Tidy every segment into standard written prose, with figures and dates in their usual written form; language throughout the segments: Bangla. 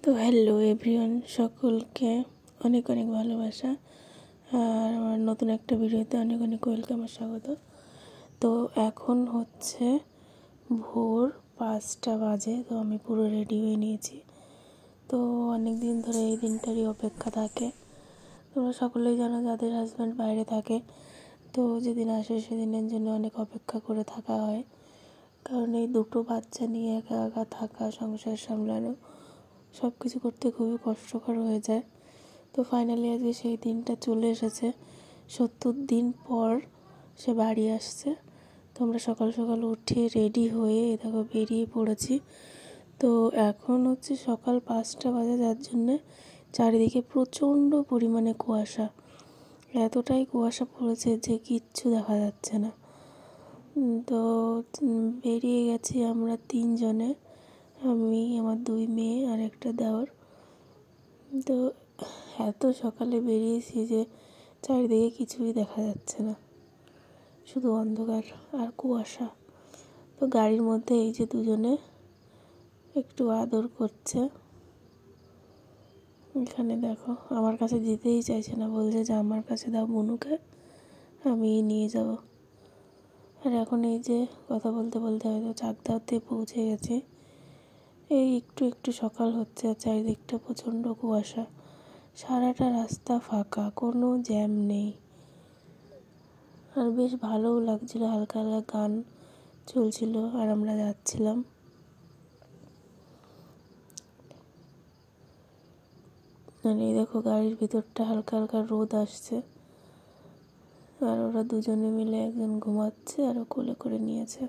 তো হ্যালো এভরিওয়ান, সকলকে অনেক অনেক ভালোবাসা আর আমার নতুন একটা ভিডিওতে অনেক অনেক ওয়েলকাম আর স্বাগত। তো এখন হচ্ছে ভোর 5টা বাজে। তো আমি পুরো রেডি হয়ে নিয়েছি। তো অনেক দিন ধরে এই দিনটারই অপেক্ষা থাকে। তোমরা সকলেই জানো, যাদের হাজব্যান্ড বাইরে থাকে তো যেদিন আসে সেদিনের জন্য অনেক অপেক্ষা করে থাকা হয়। কারণ এই দুটো বাচ্চা নিয়ে একা একা থাকা, সংসার সামলানো, সব কিছু করতে খুবই কষ্টকর হয়ে যায়। তো ফাইনালি আজকে সেই দিনটা চলে এসেছে। 70 দিন পর সে বাড়ি আসছে। তো আমরা সকাল সকাল উঠে রেডি হয়ে দেখো বেরিয়ে পড়েছি। তো এখন হচ্ছে সকাল 5টা বাজে, যার জন্যে চারিদিকে প্রচণ্ড পরিমাণে কুয়াশা। এতটাই কুয়াশা পড়েছে যে কিচ্ছু দেখা যাচ্ছে না। তো বেরিয়ে গেছি আমরা 3 জনে, আমি, আমার 2 মেয়ে আর একটা দেওর। তো এত সকালে বেরিয়েছি যে চারিদিকে কিছুই দেখা যাচ্ছে না, শুধু অন্ধকার আর কুয়াশা। তো গাড়ির মধ্যে এই যে দুজনে একটু আদর করছে। এখানে দেখো আমার কাছে দিতেই চাইছে না, বলছে যে আমার কাছে দাও বুনুকে, আমি নিয়ে যাব। আর এখন এই যে কথা বলতে বলতে হয়তো চাকদাতে পৌঁছে গেছি। এই একটু একটু সকাল হচ্ছে আর চারিদিকটা প্রচণ্ড কুয়াশা। সারাটা রাস্তা ফাঁকা, কোনো জ্যাম নেই। আর বেশ ভালোও লাগছিল, হালকা হালকা গান চলছিল আর আমরা যাচ্ছিলাম। আর এই দেখো গাড়ির ভিতরটা হালকা হালকা রোদ আসছে। আর ওরা দুজনে মিলে, একজন ঘুমাচ্ছে আর ও কোলে করে নিয়েছে।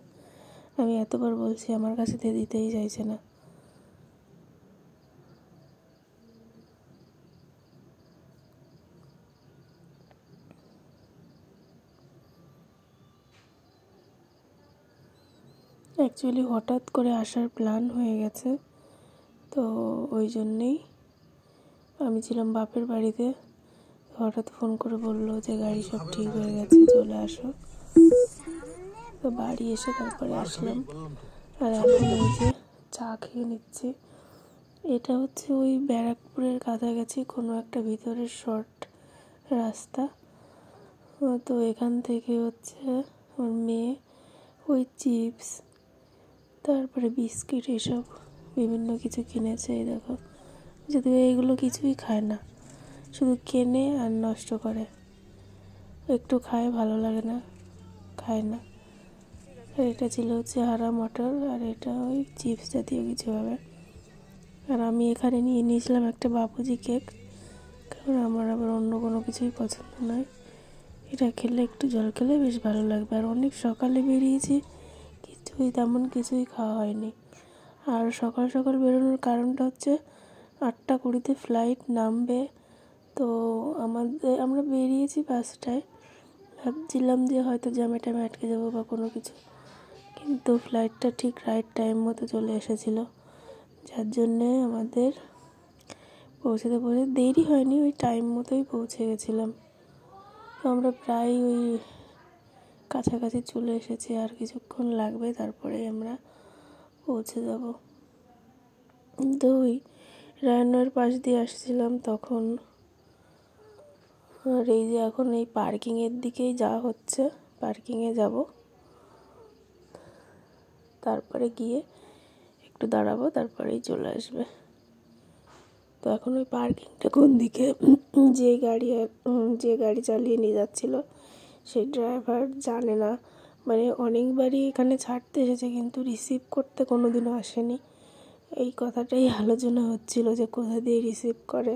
আমি এতবার বলছি, আমার কাছে দিতেই চাইছে না। অ্যাকচুয়ালি হঠাৎ করে আসার প্ল্যান হয়ে গেছে। তো ওই জন্যেই আমি ছিলাম বাপের বাড়িতে। হঠাৎ ফোন করে বললো যে গাড়ি সব ঠিক হয়ে গেছে, চলে আসো। তো বাড়ি এসে তারপরে আসলাম। আর এখন এই যে চা খেয়ে নিচ্ছি। এটা হচ্ছে ওই ব্যারাকপুরের কাছাকাছি কোনো একটা ভিতরের শর্ট রাস্তা। তো এখান থেকে হচ্ছে ওর মেয়ে ওই চিপস, তারপরে বিস্কিট, এসব বিভিন্ন কিছু কিনেছে। এই দেখো, যদিও এইগুলো কিছুই খায় না, শুধু কেনে আর নষ্ট করে। একটু খায়, ভালো লাগে না, খায় না। আর এটা ছিল হচ্ছে হারা মটর, আর এটা ওই চিপস জাতীয় কিছু হবে। আর আমি এখানে নিয়ে নিয়েছিলাম একটা বাপুজি কেক, কারণ আমার আবার অন্য কোনো কিছুই পছন্দ নয়। এটা খেলে, একটু জল খেলে বেশ ভালো লাগবে। আর অনেক সকালে বেরিয়েছি, তেমন কিছুই খাওয়া হয়নি। আর সকাল সকাল বেরোনোর কারণটা হচ্ছে 8:20 ফ্লাইট নামবে। তো আমরা বেরিয়েছি 5টায়, ভাবছিলাম যে হয়তো জ্যামে ট্যামে আটকে যাবো বা কোনো কিছু, কিন্তু ফ্লাইটটা ঠিক রাইট টাইম মতো চলে এসেছিলো, যার জন্যে আমাদের পৌঁছতে দেরি হয়নি, ওই টাইম মতোই পৌঁছে গেছিলাম। তো আমরা প্রায় ওই কাছাকাছি চলে এসেছি, আর কিছুক্ষণ লাগবে, তারপরে আমরা পৌঁছে যাব। তো ওই রায়নার পাশ দিয়ে আসছিলাম তখন। আর এই যে এখন এই পার্কিংয়ের দিকেই যাওয়া হচ্ছে, পার্কিংয়ে যাব, তারপরে গিয়ে একটু দাঁড়াবো, তারপরেই চলে আসবে। তো এখন ওই পার্কিংটা কোন দিকে, যে গাড়ি চালিয়ে নিয়ে যাচ্ছিলো সেই ড্রাইভার জানে না। মানে অনেকবারই এখানে ছাড়তে এসেছে, কিন্তু রিসিভ করতে কোনো দিনও আসেনি। এই কথাটাই আলোচনা হচ্ছিল যে কোথা দিয়ে রিসিভ করে।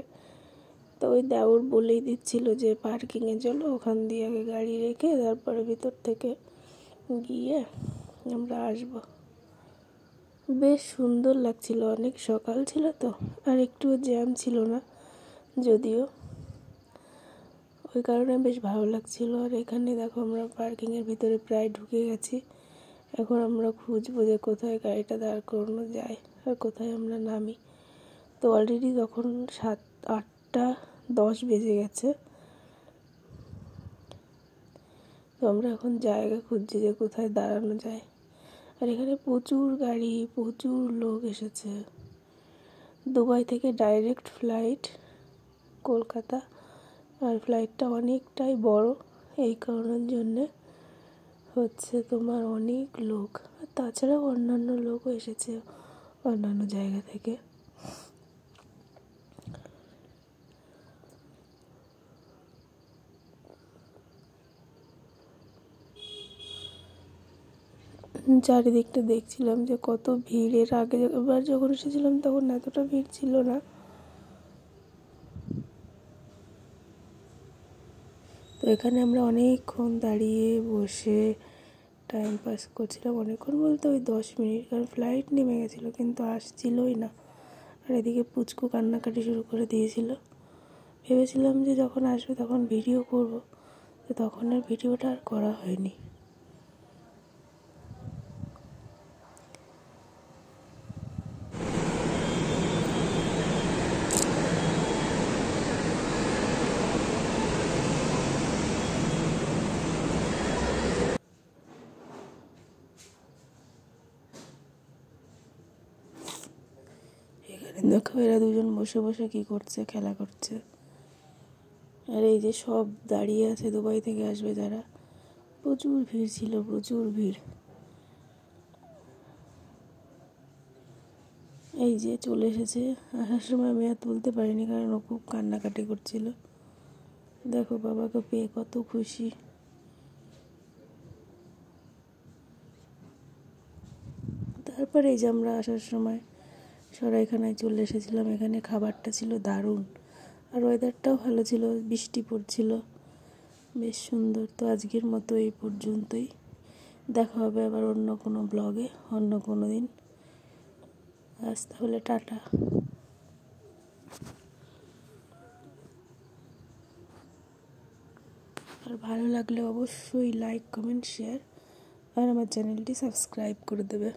তো ওই দেওর বলেই দিচ্ছিল যে পার্কিংয়ে চলো, ওখান দিয়ে আগে গাড়ি রেখে তারপরে ভিতর থেকে গিয়ে আমরা আসবো। বেশ সুন্দর লাগছিল, অনেক সকাল ছিল তো, আর একটুও জ্যাম ছিল না যদিও, ওই কারণে বেশ ভালো লাগছিল। আর এখানে দেখো আমরা পার্কিংয়ের ভিতরে প্রায় ঢুকে গেছি। এখন আমরা খুঁজবো যে কোথায় গাড়িটা দাঁড় করানো যায় আর কোথায় আমরা নামি। তো অলরেডি তখন 8:10 বেজে গেছে। তো আমরা এখন জায়গা খুঁজছি যে কোথায় দাঁড়ানো যায়। আর এখানে প্রচুর গাড়ি, প্রচুর লোক এসেছে। দুবাই থেকে ডাইরেক্ট ফ্লাইট কলকাতা, আর ফ্লাইটটা অনেকটাই বড়, এই কারণের জন্যে হচ্ছে তোমার অনেক লোক, আর তাছাড়াও অন্যান্য লোকও এসেছে অন্যান্য জায়গা থেকে। চারিদিকটা দেখছিলাম যে কত ভিড়, এর আগে এবার যখন এসেছিলাম তখন এতটা ভিড় ছিল না। তো এখানে আমরা অনেকক্ষণ দাঁড়িয়ে বসে টাইম পাস করছিলাম, অনেকক্ষণ বলতে ওই 10 মিনিট, কারণ ফ্লাইট নেমে গেছিলো কিন্তু আসছিলই না। আর এদিকে পুচকু কান্নাকাটি শুরু করে দিয়েছিল। ভেবেছিলাম যে যখন আসবে তখন ভিডিও করব, তো তখন আর ভিডিওটা আর করা হয়নি। এখানে দেখো এরা দুজন বসে বসে কি করছে, খেলা করছে। আর এই যে সব দাঁড়িয়ে আছে দুবাই থেকে আসবে যারা, প্রচুর ভিড় ছিল, প্রচুর ভিড়। এই যে চলে এসেছে, আসার সময় আমি আর তুলতে পারিনি কারণ ও খুব কান্নাকাটি করছিল। দেখো বাবাকে পেয়ে কত খুশি। তারপরে এই যে আমরা আসার সময় সরাইখানায় চলে এসেছিলাম, এখানে খাবারটা ছিল দারুণ, আর ওয়েদারটাও ভালো ছিল, বৃষ্টি পড়ছিল, বেশ সুন্দর। তো আজকের মতো এই পর্যন্তই, দেখা হবে আবার অন্য কোনো ব্লগে অন্য কোনো দিন। আজ তাহলে টাটা। আর ভালো লাগলে অবশ্যই লাইক, কমেন্ট, শেয়ার আর আমার চ্যানেলটি সাবস্ক্রাইব করে দেবে।